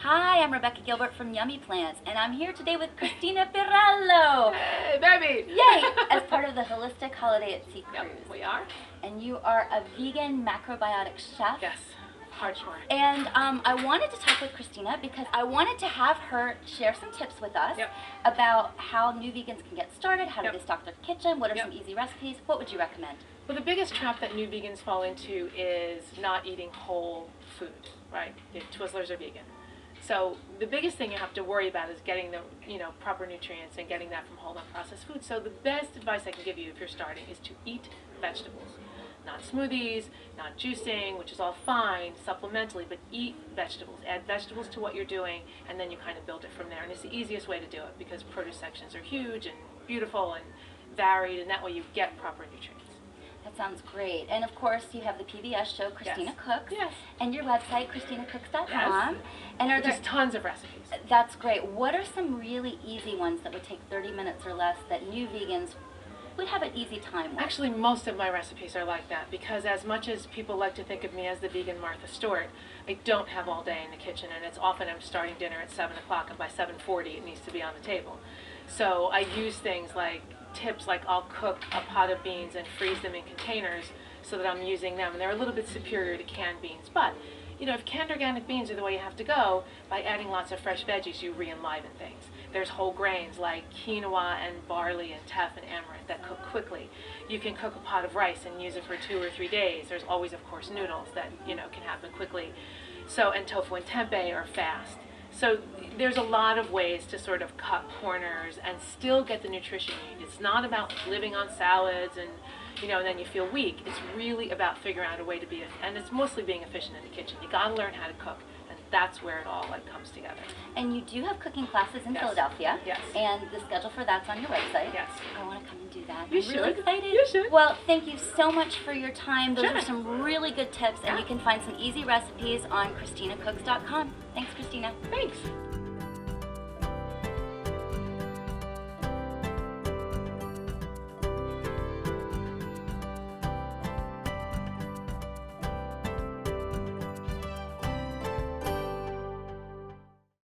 Hi, I'm Rebecca Gilbert from Yummy Plants, and I'm here today with Christina Pirello. Hey, baby! Yay! As part of the Holistic Holiday at Sea Cruise. Yep, we are. And you are a vegan macrobiotic chef. Yes, hardcore. And I wanted to talk with Christina because I wanted to have her share some tips with us about how new vegans can get started, how do they stock their kitchen, what are some easy recipes, what would you recommend? Well, the biggest trap that new vegans fall into is not eating whole food, right? Twizzlers are vegan. So the biggest thing you have to worry about is getting the proper nutrients and getting that from whole unprocessed food. So the best advice I can give you if you're starting is to eat vegetables. Not smoothies, not juicing, which is all fine supplementally, but eat vegetables. Add vegetables to what you're doing, and then you kind of build it from there. And it's the easiest way to do it because produce sections are huge and beautiful and varied, and that way you get proper nutrients. That sounds great. And of course, you have the PBS show, Christina Cooks, and your website, ChristinaCooks.com. Yes. And are there just tons of recipes. That's great. What are some really easy ones that would take 30 minutes or less that new vegans would have an easy time with? Actually, most of my recipes are like that because as much as people like to think of me as the vegan Martha Stewart, I don't have all day in the kitchen, and it's often I'm starting dinner at 7 o'clock, and by 7:40 it needs to be on the table. So I use things like tips like I'll cook a pot of beans and freeze them in containers so that I'm using them, and they're a little bit superior to canned beans. But if canned organic beans are the way you have to go, by adding lots of fresh veggies you re-enliven things. There's whole grains like quinoa and barley and teff and amaranth that cook quickly. You can cook a pot of rice and use it for 2 or 3 days. There's always, of course, noodles that can happen quickly. So, and tofu and tempeh are fast. So there's a lot of ways to sort of cut corners and still get the nutrition you need. It's not about living on salads and then you feel weak. It's really about figuring out a way to be, and it's mostly being efficient in the kitchen. You got to learn how to cook, and that's where it all comes together. And you do have cooking classes in Philadelphia. Yes. And the schedule for that's on your website. Yes. I want to come and do that. You I'm should. really excited. You should. Well, thank you so much for your time. Those Sure. are some really good tips, and you can find some easy recipes on ChristinaCooks.com. Thanks, Christina. Thanks.